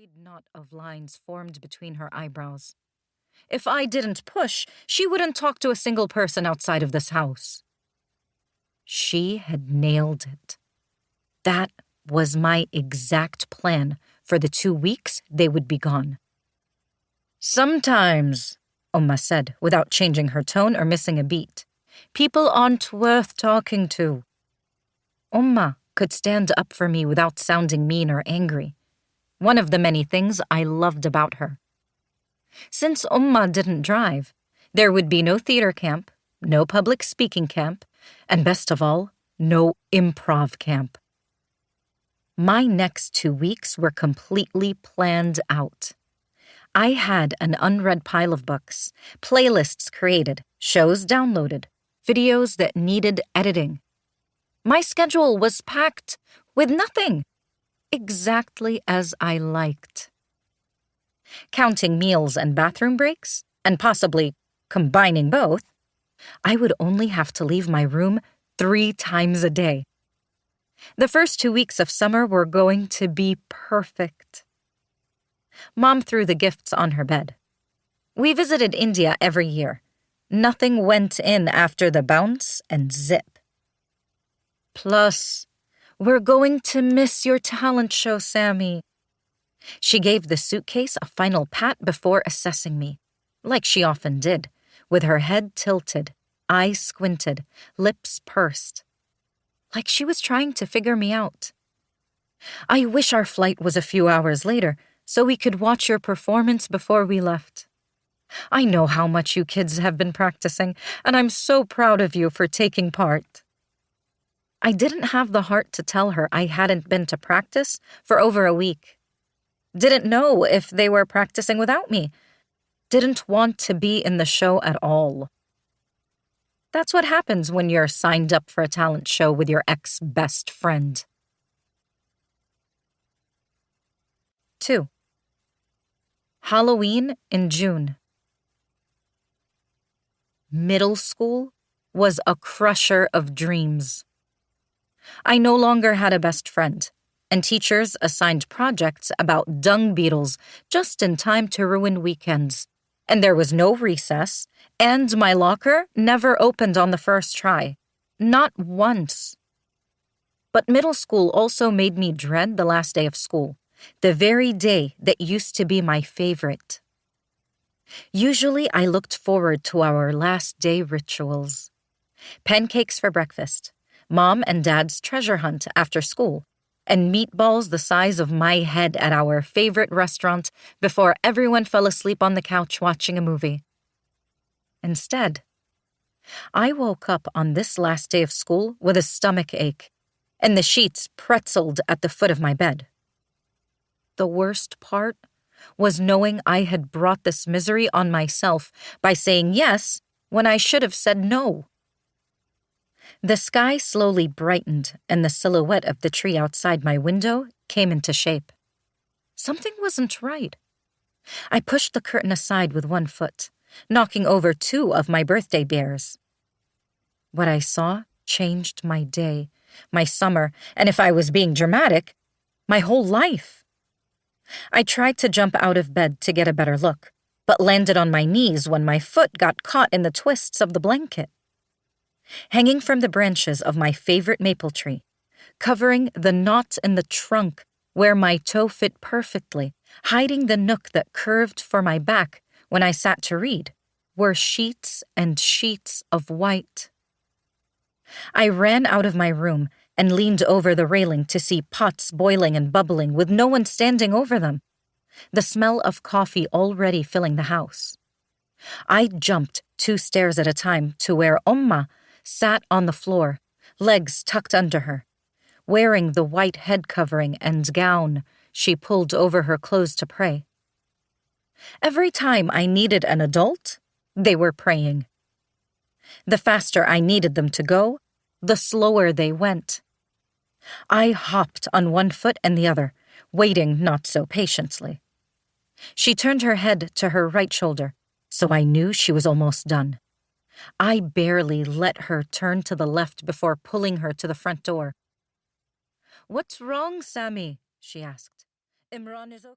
serried knot of lines formed between her eyebrows. If I didn't push, she wouldn't talk to a single person outside of this house. She had nailed it. That was my exact plan for the 2 weeks they would be gone. Sometimes, Umma said, without changing her tone or missing a beat, people aren't worth talking to. Umma could stand up for me without sounding mean or angry. One of the many things I loved about her. Since Umma didn't drive, there would be no theater camp, no public speaking camp, and best of all, no improv camp. My next 2 weeks were completely planned out. I had an unread pile of books, playlists created, shows downloaded, videos that needed editing. My schedule was packed with nothing, exactly as I liked. Counting meals and bathroom breaks, and possibly combining both, I would only have to leave my room 3 times a day. The first 2 weeks of summer were going to be perfect. Mom threw the gifts on her bed. We visited India every year. Nothing went in after the bounce and zip. Plus, we're going to miss your talent show, Sammy. She gave the suitcase a final pat before assessing me, like she often did, with her head tilted, eyes squinted, lips pursed, like she was trying to figure me out. I wish our flight was a few hours later so we could watch your performance before we left. I know how much you kids have been practicing, and I'm so proud of you for taking part. I didn't have the heart to tell her I hadn't been to practice for over a week. Didn't know if they were practicing without me. Didn't want to be in the show at all. That's what happens when you're signed up for a talent show with your ex-best friend. 2. Halloween in June. Middle school was a crusher of dreams. I no longer had a best friend, and teachers assigned projects about dung beetles just in time to ruin weekends. And there was no recess, and my locker never opened on the first try. Not once. But middle school also made me dread the last day of school, the very day that used to be my favorite. Usually I looked forward to our last day rituals. Pancakes for breakfast, Mom and Dad's treasure hunt after school, and meatballs the size of my head at our favorite restaurant before everyone fell asleep on the couch watching a movie. Instead, I woke up on this last day of school with a stomach ache, and the sheets pretzeled at the foot of my bed. The worst part was knowing I had brought this misery on myself by saying yes when I should have said no. The sky slowly brightened, and the silhouette of the tree outside my window came into shape. Something wasn't right. I pushed the curtain aside with one foot, knocking over 2 of my birthday bears. What I saw changed my day, my summer, and if I was being dramatic, my whole life. I tried to jump out of bed to get a better look, but landed on my knees when my foot got caught in the twists of the blanket. Hanging from the branches of my favorite maple tree, covering the knot in the trunk where my toe fit perfectly, hiding the nook that curved for my back when I sat to read, were sheets and sheets of white. I ran out of my room and leaned over the railing to see pots boiling and bubbling with no one standing over them, the smell of coffee already filling the house. I jumped 2 stairs at a time to where Umma sat on the floor, legs tucked under her, wearing the white head covering and gown she pulled over her clothes to pray. Every time I needed an adult, they were praying. The faster I needed them to go, the slower they went. I hopped on one foot and the other, waiting not so patiently. She turned her head to her right shoulder, so I knew she was almost done. I barely let her turn to the left before pulling her to the front door. "What's wrong, Sammy?" she asked. "Imran is okay?"